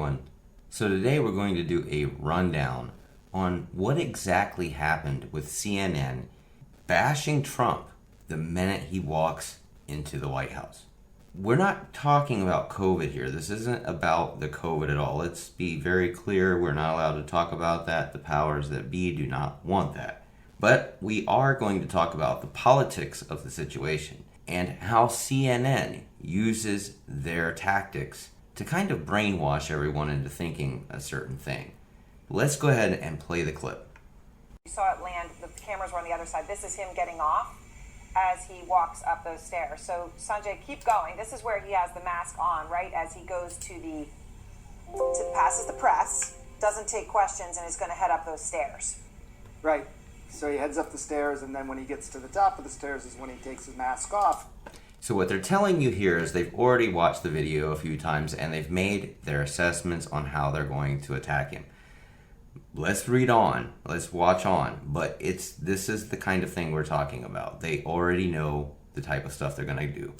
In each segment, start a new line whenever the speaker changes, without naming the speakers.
everyone. So today we're going to do a rundown on what exactly happened with CNN bashing Trump the minute he walks into the White House. We're not talking about COVID here. This isn't about the COVID at all. Let's be very clear. We're not allowed to talk about that. The powers that be do not want that. But we are going to talk about the politics of the situation and how CNN uses their tactics to kind of brainwash everyone into thinking a certain thing. Let's go ahead and play the clip.
You saw it land, the cameras were on the other side. This is him getting off as he walks up those stairs. So Sanjay, keep going. This is where he has the mask on, right? As he goes passes the press, doesn't take questions, and is going to head up those stairs.
Right. So he heads up the stairs, and then when he gets to the top of the stairs is when he takes his mask off.
So what they're telling you here is they've already watched the video a few times and they've made their assessments on how they're going to attack him. Let's read on, let's watch on, but this is the kind of thing we're talking about. They already know the type of stuff they're going to do.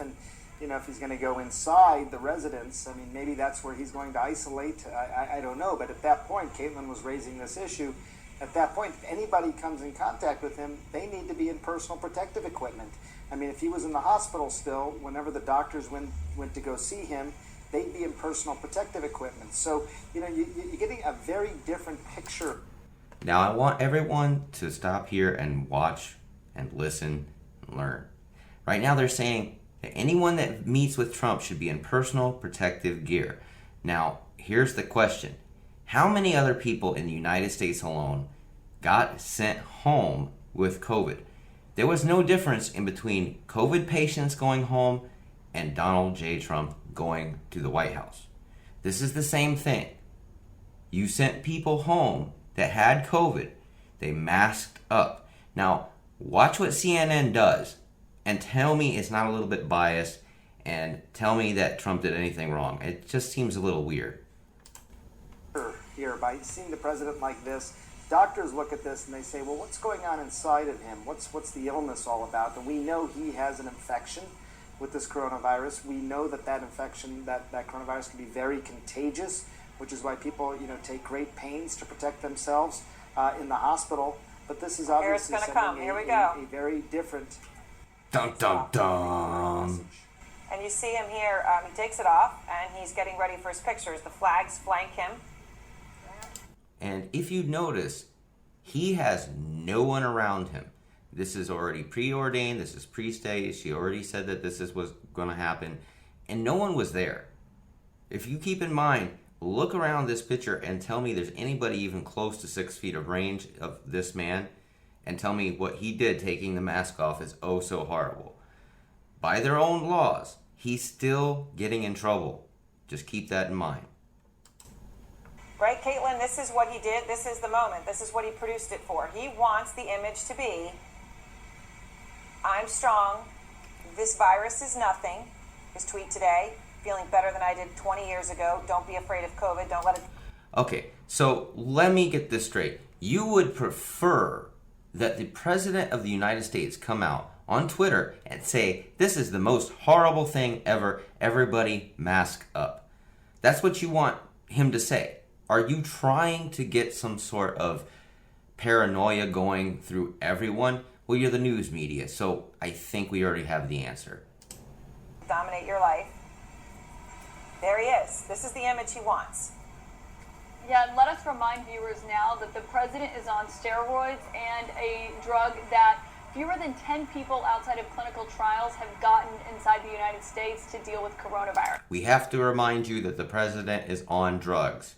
And, if he's going to go inside the residence, I mean, maybe that's where he's going to isolate. I don't know, but at that point, Caitlin was raising this issue. At that point, if anybody comes in contact with him, they need to be in personal protective equipment. I mean, if he was in the hospital still, whenever the doctors went to go see him, they'd be in personal protective equipment. So, you're getting a very different picture.
Now, I want everyone to stop here and watch and listen and learn. Right now, they're saying that anyone that meets with Trump should be in personal protective gear. Now, here's the question. How many other people in the United States alone got sent home with COVID? There was no difference in between COVID patients going home and Donald J. Trump going to the White House. This is the same thing. You sent people home that had COVID. They masked up. Now, watch what CNN does and tell me it's not a little bit biased and tell me that Trump did anything wrong. It just seems a little weird.
Here, by seeing the president like this, doctors look at this and they say, well, what's going on inside of him? What's the illness all about? And we know he has an infection with this coronavirus. We know that infection, that coronavirus can be very contagious, which is why people, take great pains to protect themselves in the hospital. But this is obviously a very different
dun dun dun.
And you see him here, he takes it off and he's getting ready for his pictures. The flags flank him.
And if you notice, he has no one around him. This is already preordained. This is pre-staged. She already said that this was going to happen. And no one was there. If you keep in mind, look around this picture and tell me there's anybody even close to 6 feet of range of this man. And tell me what he did taking the mask off is oh so horrible. By their own laws, he's still getting in trouble. Just keep that in mind.
Right, Caitlin, this is what he did. This is the moment. This is what he produced it for. He wants the image to be, I'm strong. This virus is nothing. His tweet today, feeling better than I did 20 years ago. Don't be afraid of COVID. Don't let it...
Okay, so let me get this straight. You would prefer that the President of the United States come out on Twitter and say, this is the most horrible thing ever. Everybody mask up. That's what you want him to say. Are you trying to get some sort of paranoia going through everyone? Well, you're the news media, so I think we already have the answer.
Dominate your life. There he is. This is the image he wants.
Yeah, and let us remind viewers now that the president is on steroids and a drug that fewer than 10 people outside of clinical trials have gotten inside the United States to deal with coronavirus.
We have to remind you that the president is on drugs.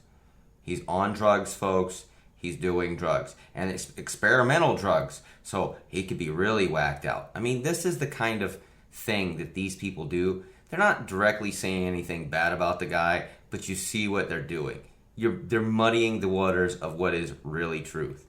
He's on drugs, folks. He's doing drugs. And it's experimental drugs. So he could be really whacked out. I mean, this is the kind of thing that these people do. They're not directly saying anything bad about the guy, but you see what they're doing. They're muddying the waters of what is really truth.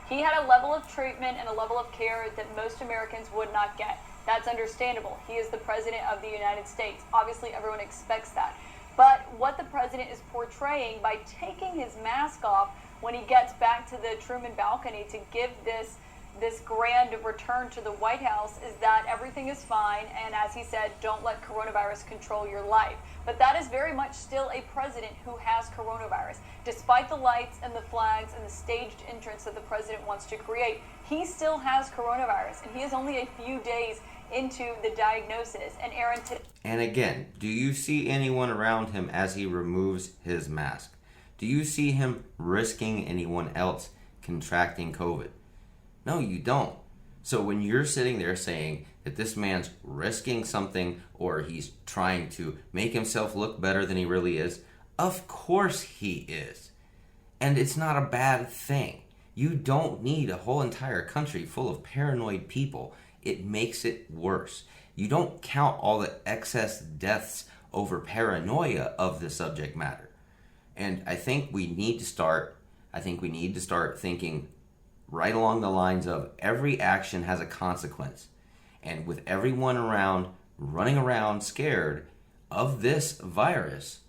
He had a level of treatment and a level of care that most Americans would not get. That's understandable. He is the president of the United States. Obviously, everyone expects that. But what the president is portraying by taking his mask off when he gets back to the Truman balcony to give this this grand return to the White House is that everything is fine, and as he said, don't let coronavirus control your life. But that is very much still a president who has coronavirus. Despite the lights and the flags and the staged entrance that the president wants to create, he still has coronavirus, and he is only a few days into the diagnosis. And Aaron,
and again, do you see anyone around him as he removes his mask? Do you see him risking anyone else contracting COVID? No, you don't. So when you're sitting there saying that this man's risking something or he's trying to make himself look better than he really is, of course he is. And it's not a bad thing. You don't need a whole entire country full of paranoid people. It makes it worse. You don't count all the excess deaths over paranoia of the subject matter. And I think we need to start thinking right along the lines of every action has a consequence. And with everyone around running around scared of this virus,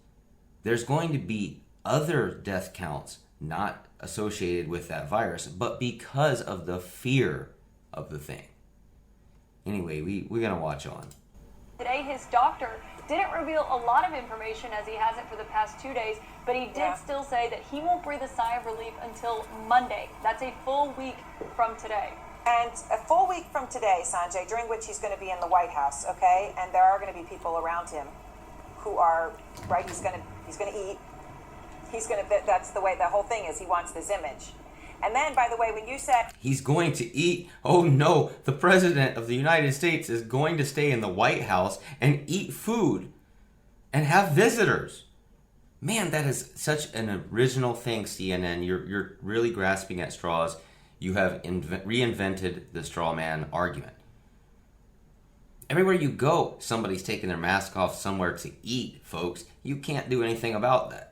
there's going to be other death counts not associated with that virus, but because of the fear of the thing. Anyway, we're going to watch on.
today his doctor didn't reveal a lot of information as he hasn't for the past 2 days, but he did still say that he won't breathe a sigh of relief until Monday. That's a full week from today.
And a full week from today, Sanjay, during which he's going to be in the White House, okay? And there are going to be people around him who are, right, he's going to eat. That's the way the whole thing is. He wants this image. And then, by the way, when you said...
He's going to eat? Oh no, the President of the United States is going to stay in the White House and eat food and have visitors. Man, that is such an original thing, CNN. You're really grasping at straws. You have reinvented the straw man argument. Everywhere you go, somebody's taking their mask off somewhere to eat, folks. You can't do anything about that.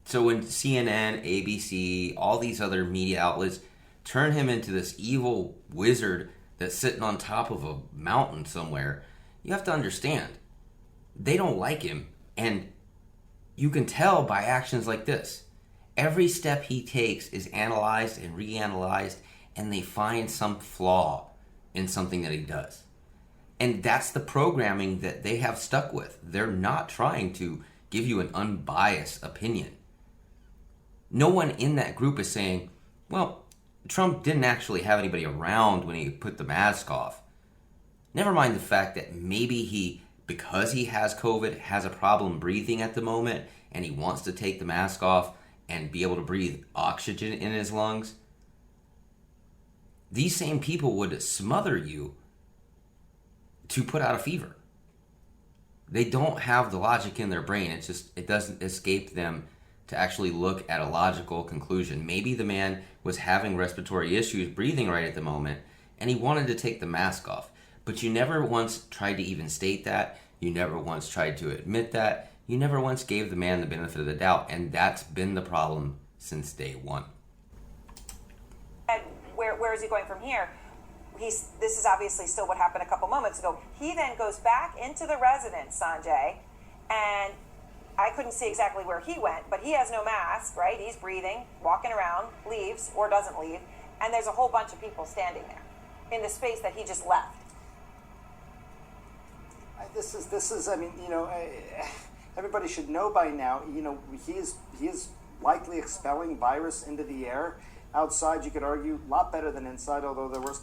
So when CNN, ABC, all these other media outlets turn him into this evil wizard that's sitting on top of a mountain somewhere, you have to understand, they don't like him. And you can tell by actions like this. Every step he takes is analyzed and reanalyzed, and they find some flaw in something that he does. And that's the programming that they have stuck with. They're not trying to give you an unbiased opinion. No one in that group is saying, well, Trump didn't actually have anybody around when he put the mask off. Never mind the fact that maybe he, because he has COVID, has a problem breathing at the moment, and he wants to take the mask off and be able to breathe oxygen in his lungs. These same people would smother you to put out a fever. They don't have the logic in their brain. It doesn't escape them to actually look at a logical conclusion. Maybe the man was having respiratory issues breathing right at the moment, and he wanted to take the mask off. But you never once tried to even state that. You never once tried to admit that. You never once gave the man the benefit of the doubt, and that's been the problem since day one.
And where is he going from here? This is obviously still what happened a couple moments ago. He then goes back into the residence, Sanjay, and I couldn't see exactly where he went, but he has no mask, right? He's breathing, walking around, leaves or doesn't leave, and there's a whole bunch of people standing there in the space that he just left.
This is. I mean, everybody should know by now. He is likely expelling virus into the air. Outside, you could argue, a lot better than inside, although there were.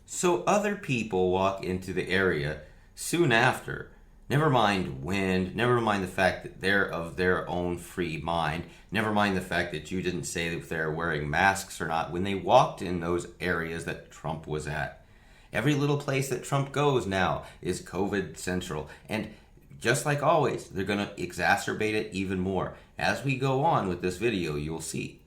So other people walk into the area soon after. Never mind wind, never mind the fact that they're of their own free mind, never mind the fact that you didn't say if they're wearing masks or not when they walked in those areas that Trump was at. Every little place that Trump goes now is COVID central. And just like always, they're going to exacerbate it even more. As we go on with this video, you'll see.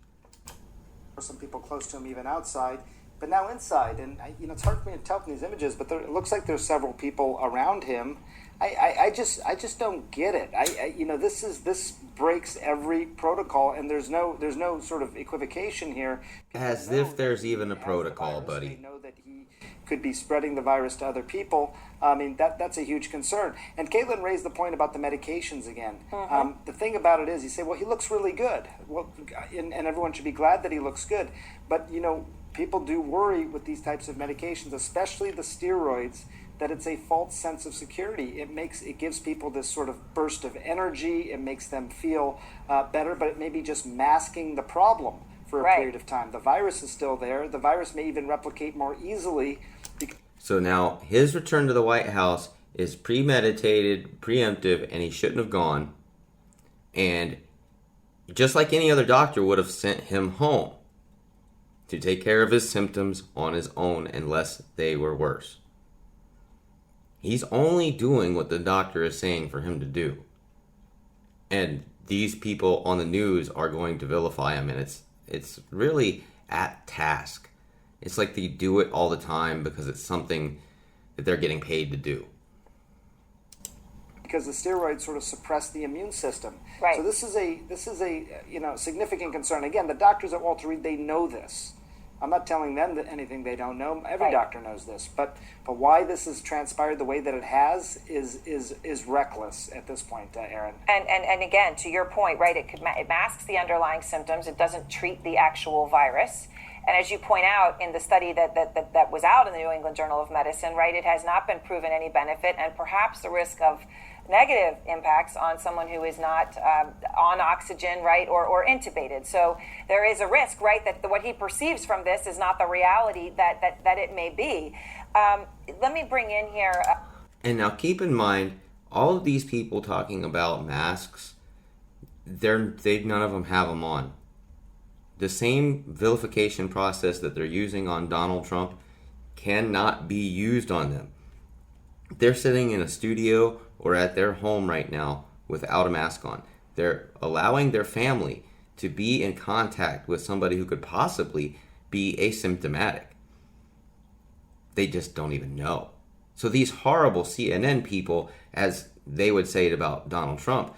Some people close to him even outside, but now inside. And, it's hard for me to tell from these images, but it looks like there's several people around him. I just don't get it. This breaks every protocol, and there's no sort of equivocation here.
As if there's even a protocol, buddy.
They know that he could be spreading the virus to other people. I mean, that's a huge concern. And Caitlin raised the point about the medications again. Mm-hmm. The thing about it is, you say, well, he looks really good. Well, and everyone should be glad that he looks good. But, people do worry with these types of medications, especially the steroids, that it's a false sense of security. It gives people this sort of burst of energy. It makes them feel better, but it may be just masking the problem for a period of time. The virus is still there. The virus may even replicate more easily.
So now his return to the White House is premeditated, preemptive, and he shouldn't have gone. And just like any other doctor would have sent him home to take care of his symptoms on his own unless they were worse. He's only doing what the doctor is saying for him to do. And these people on the news are going to vilify him, and it's really at task. It's like they do it all the time because it's something that they're getting paid to do.
Because the steroids sort of suppress the immune system.
Right.
So this is a significant concern. Again, the doctors at Walter Reed, they know this. I'm not telling them that anything they don't know. Every doctor knows this. But why this has transpired the way that it has is reckless at this point, Aaron.
And again, to your point, right? It masks the underlying symptoms. It doesn't treat the actual virus. And as you point out in the study that was out in the New England Journal of Medicine, right, it has not been proven any benefit, and perhaps the risk of negative impacts on someone who is not on oxygen, right, or intubated. So there is a risk, right, that what he perceives from this is not the reality that it may be. Let me bring in here.
And now keep in mind, all of these people talking about masks, none of them have them on. The same vilification process that they're using on Donald Trump cannot be used on them. They're sitting in a studio or at their home right now without a mask on. They're allowing their family to be in contact with somebody who could possibly be asymptomatic. They just don't even know. So these horrible CNN people, as they would say it about Donald Trump,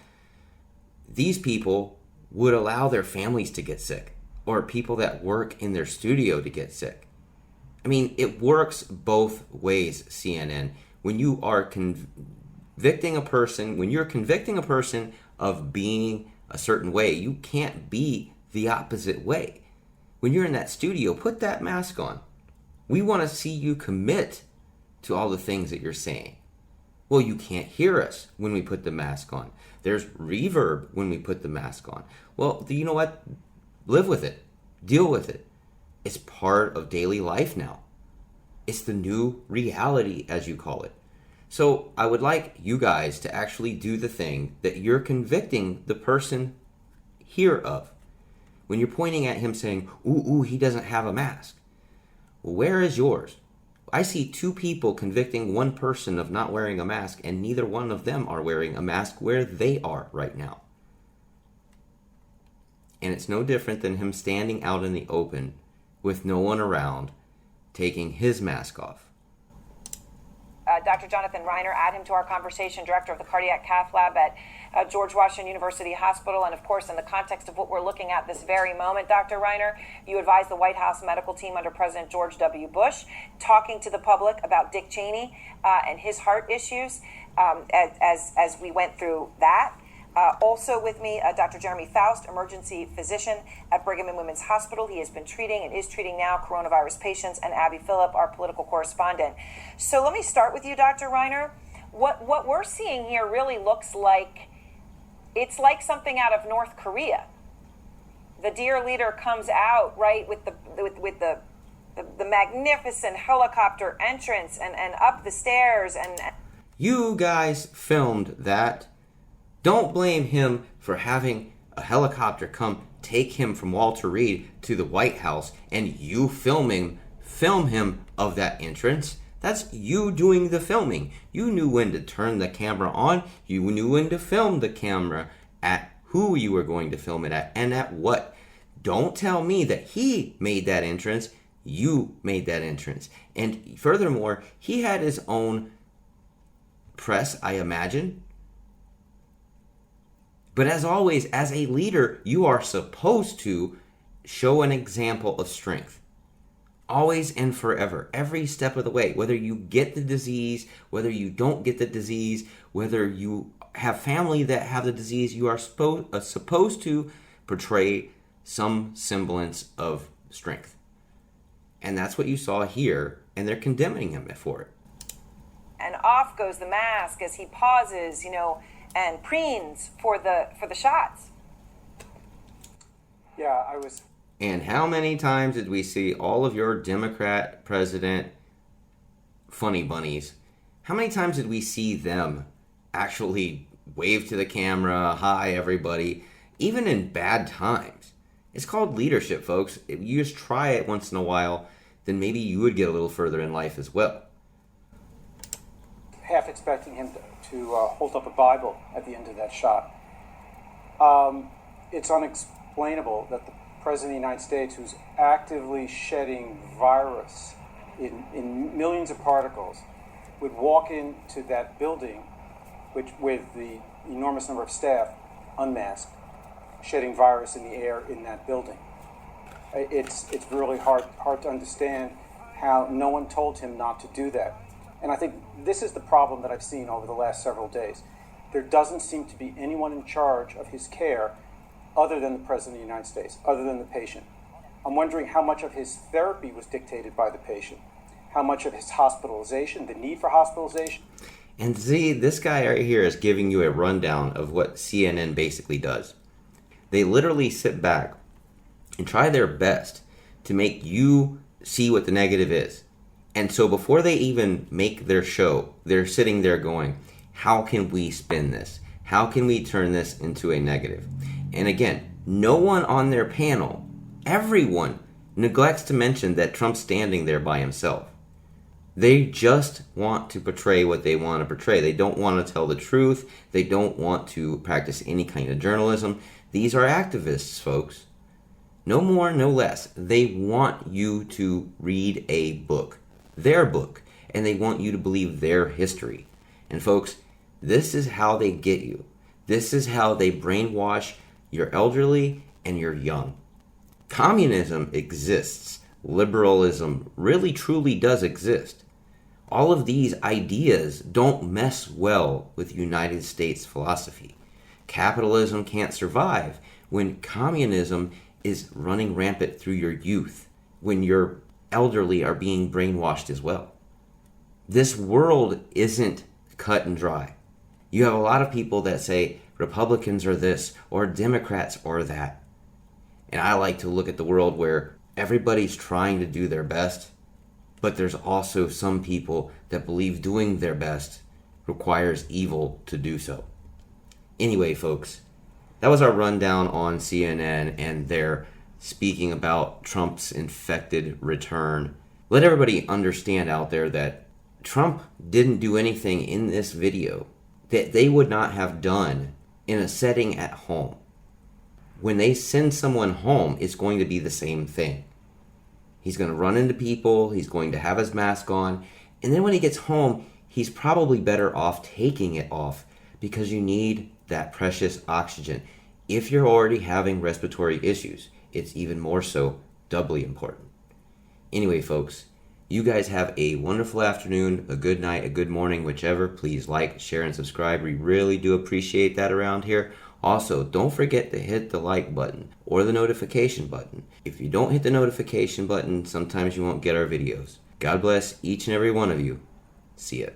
these people would allow their families to get sick, or people that work in their studio to get sick. I mean, it works both ways, CNN. When you are convicting a person of being a certain way, you can't be the opposite way. When you're in that studio, put that mask on. We want to see you commit to all the things that you're saying. Well, you can't hear us when we put the mask on. There's reverb when we put the mask on. Well, you know what? Live with it. Deal with it. It's part of daily life now. It's the new reality, as you call it. So I would like you guys to actually do the thing that you're convicting the person here of. When you're pointing at him saying, ooh, he doesn't have a mask. Well, where is yours? I see two people convicting one person of not wearing a mask, and neither one of them are wearing a mask where they are right now. And it's no different than him standing out in the open with no one around, taking his mask off.
Dr. Jonathan Reiner, add him to our conversation, director of the Cardiac Cath Lab at George Washington University Hospital. And of course, in the context of what we're looking at this very moment, Dr. Reiner, you advise the White House medical team under President George W. Bush, talking to the public about Dick Cheney and his heart issues as we went through that. Also with me, Dr. Jeremy Faust, emergency physician at Brigham and Women's Hospital. He has been treating and is treating now coronavirus patients, and Abby Phillip, our political correspondent. So let me start with you, Dr. Reiner. What we're seeing here really looks like, it's like something out of North Korea. The dear leader comes out, right, with the magnificent helicopter entrance and up the stairs. And
you guys filmed that. Don't blame him for having a helicopter come take him from Walter Reed to the White House and you film him of that entrance. That's you doing the filming. You knew when to turn the camera on. You knew when to film the camera at who you were going to film it at and at what. Don't tell me that he made that entrance. You made that entrance. And furthermore, he had his own press, I imagine. But as always, as a leader, you are supposed to show an example of strength. Always and forever, every step of the way. Whether you get the disease, whether you don't get the disease, whether you have family that have the disease, you are supposed to portray some semblance of strength. And that's what you saw here, and they're condemning him for it.
And off goes the mask as he pauses, and preens for the shots.
Yeah, I was.
And how many times did we see all of your Democrat president funny bunnies? How many times did we see them actually wave to the camera, hi everybody, even in bad times? It's called leadership, folks. If you just try it once in a while, then maybe you would get a little further in life as well.
Half expecting him to hold up a Bible at the end of that shot. It's unexplainable that the President of the United States, who's actively shedding virus in millions of particles, would walk into that building with the enormous number of staff unmasked, shedding virus in the air in that building. It's really hard to understand how no one told him not to do that. And I think this is the problem that I've seen over the last several days. There doesn't seem to be anyone in charge of his care other than the President of the United States, other than the patient. I'm wondering how much of his therapy was dictated by the patient, how much of his hospitalization, the need for hospitalization.
And see, this guy right here is giving you a rundown of what CNN basically does. They literally sit back and try their best to make you see what the negative is. And so before they even make their show, they're sitting there going, how can we spin this? How can we turn this into a negative? And again, no one on their panel, everyone, neglects to mention that Trump's standing there by himself. They just want to portray what they want to portray. They don't want to tell the truth. They don't want to practice any kind of journalism. These are activists, folks. No more, no less. They want you to read a book, their book, and they want you to believe their history. And folks, this is how they get you. This is how they brainwash your elderly and your young. Communism exists. Liberalism really truly does exist. All of these ideas don't mess well with United States philosophy. Capitalism can't survive when communism is running rampant through your youth, when your elderly are being brainwashed as well. This world isn't cut and dry. You have a lot of people that say Republicans are this or Democrats are that. And I like to look at the world where everybody's trying to do their best, but there's also some people that believe doing their best requires evil to do so. Anyway, folks, that was our rundown on CNN and their speaking about Trump's infected return. Let everybody understand out there that Trump didn't do anything in this video that they would not have done in a setting at home. When they send someone home, it's going to be the same thing. He's going to run into people, he's going to have his mask on, and then when he gets home, he's probably better off taking it off because you need that precious oxygen. If you're already having respiratory issues, it's even more so doubly important. Anyway, folks, you guys have a wonderful afternoon, a good night, a good morning, whichever. Please like, share, and subscribe. We really do appreciate that around here. Also, don't forget to hit the like button or the notification button. If you don't hit the notification button, sometimes you won't get our videos. God bless each and every one of you. See ya.